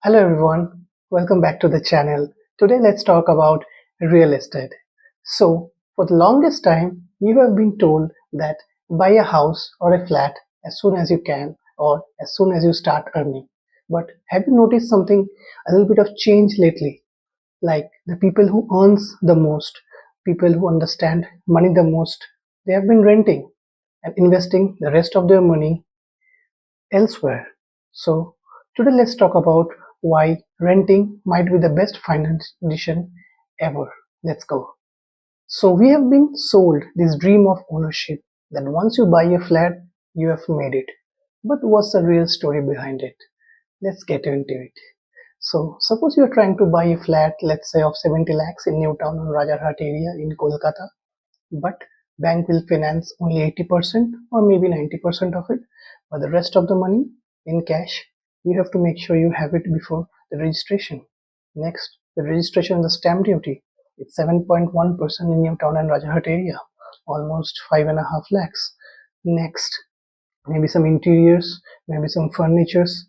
Hello everyone, welcome back to the channel. Today let's talk about real estate. So, for the longest time, you have been told that buy a house or a flat as soon as you can or as soon as you start earning. But have you noticed something, a little bit of change lately? Like the people who earns the most, people who understand money the most, they have been renting and investing the rest of their money elsewhere. So, today let's talk about why renting might be the best finance decision ever. Let's go. So, we have been sold this dream of ownership that once you buy a flat, you have made it. But what's the real story behind it? Let's get into it. So, suppose you're trying to buy a flat, let's say of 70 lakhs in Newtown or Rajarhat area in Kolkata, but bank will finance only 80% or maybe 90% of it, but the rest of the money in cash. You have to make sure you have it before the registration. Next, the registration and the stamp duty. It's 7.1% in your town and Rajarhat area, almost 5.5 lakhs. Next, maybe some interiors, maybe some furnitures.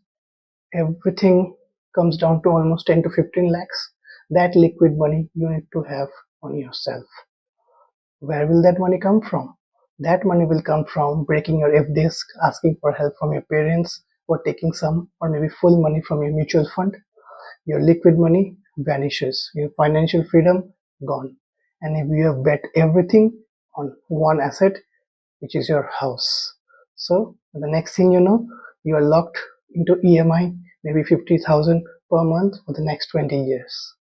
Everything comes down to almost 10 to 15 lakhs. That liquid money you need to have on yourself. Where will that money come from? That money will come from breaking your F disk, asking for help from your parents, or taking some or maybe full money from your mutual fund. Your liquid money vanishes. Your financial freedom gone. And if you have bet everything on one asset, which is your house. So the next thing you know, you are locked into EMI, maybe 50,000 per month for the next 20 years.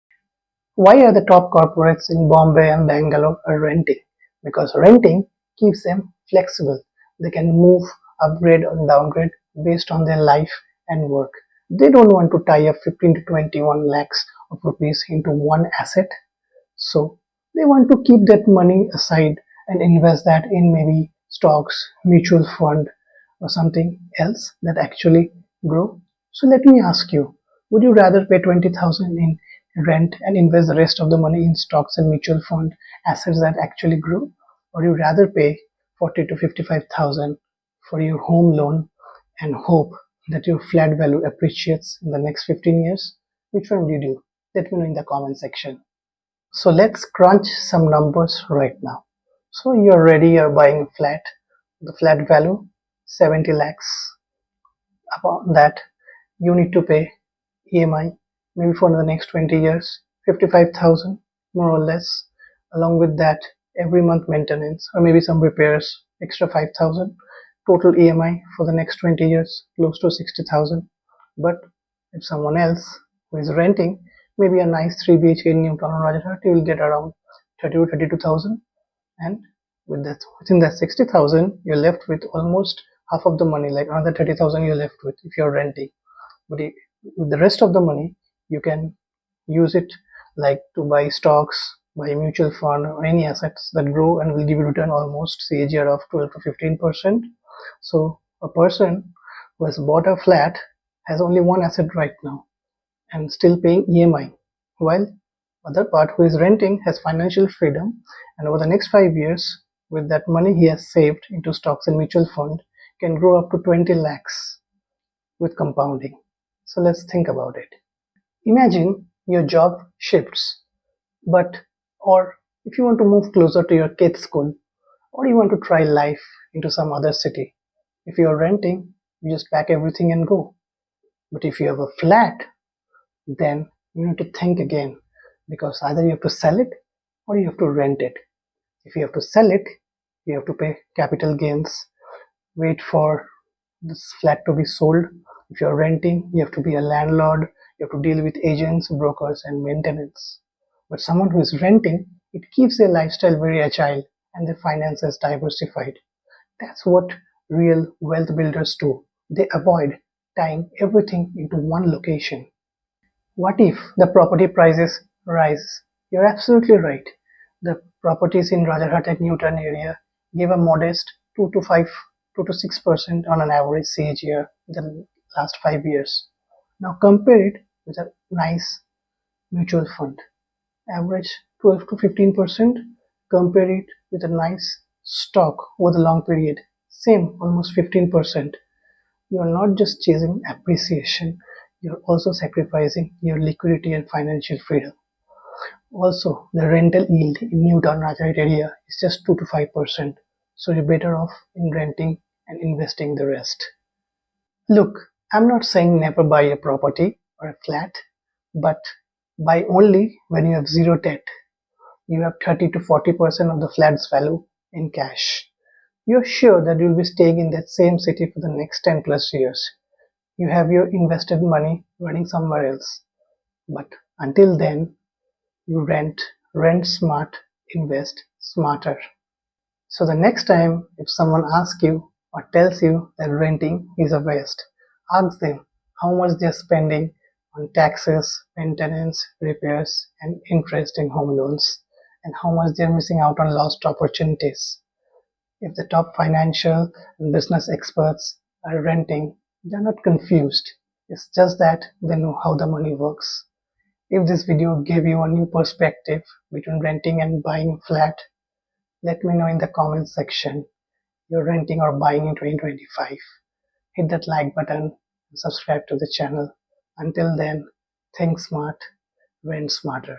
Why are the top corporates in Bombay and Bangalore are renting? Because renting keeps them flexible. They can move, upgrade or downgrade based on their life and work. They don't want to tie up 15 to 21 lakhs of rupees into one asset. So they want to keep that money aside and invest that in maybe stocks, mutual fund or something else that actually grow. So let me ask you, would you rather pay 20,000 in rent and invest the rest of the money in stocks and mutual fund assets that actually grow, or you rather pay 40 to 55,000 for your home loan and hope that your flat value appreciates in the next 15 years? Which one would you do? Let me know in the comment section. So let's crunch some numbers right now. So you're ready, you're buying a flat. The flat value 70 lakhs. Upon that, you need to pay EMI maybe for the next 20 years, 55,000 more or less. Along with that, every month maintenance or maybe some repairs, extra 5,000. Total EMI for the next 20 years, close to 60,000. But if someone else who is renting maybe a nice 3 BHK in Newtown or Rajarhat, you will get around 30 to 32,000, and with that within that 60,000 you're left with almost half of the money, like another 30,000 you're left with if you're renting. But with the rest of the money you can use it like to buy stocks, buy mutual fund or any assets that grow and will give you return almost CAGR of 12 to 15%. So a person who has bought a flat has only one asset right now and still paying EMI, while other part who is renting has financial freedom, and over the next 5 years with that money he has saved into stocks and mutual fund can grow up to 20 lakhs with compounding. So let's think about it. Imagine your job shifts, but or if you want to move closer to your kids' school, or you want to try life into some other city. If you are renting, you just pack everything and go. But if you have a flat, then you need to think again, because either you have to sell it or you have to rent it. If you have to sell it, you have to pay capital gains, wait for this flat to be sold. If you're renting, you have to be a landlord, you have to deal with agents, brokers, and maintenance. But someone who is renting, it keeps their lifestyle very agile and their finances diversified. That's what real wealth builders do. They avoid tying everything into one location. What if the property prices rise? You're absolutely right. The properties in Rajarhat and Newton area give a modest 2 to 6% on an average CAGR in the last 5 years. Now compare it with a nice mutual fund. Average 12 to 15%. Compare it with a nice stock over the long period. Same, almost 15%. You are not just chasing appreciation, you're also sacrificing your liquidity and financial freedom. Also, the rental yield in Newtown Rajarhat area is just 2 to 5%, so you're better off in renting and investing the rest. Look, I'm not saying never buy a property or a flat, but buy only when you have zero debt. You have 30 to 40% of the flat's value in cash. You're sure that you'll be staying in that same city for the next 10 plus years. You have your invested money running somewhere else. But until then, you rent smart, invest smarter. So the next time if someone asks you or tells you that renting is a waste, ask them how much they're spending on taxes, maintenance, repairs, and interest in home loans, and how much they're missing out on lost opportunities. If the top financial and business experts are renting, they're not confused. It's just that they know how the money works. If this video gave you a new perspective between renting and buying a flat, let me know in the comments section. You're renting or buying in 2025. Hit that like button and subscribe to the channel. Until then, think smart, rent smarter.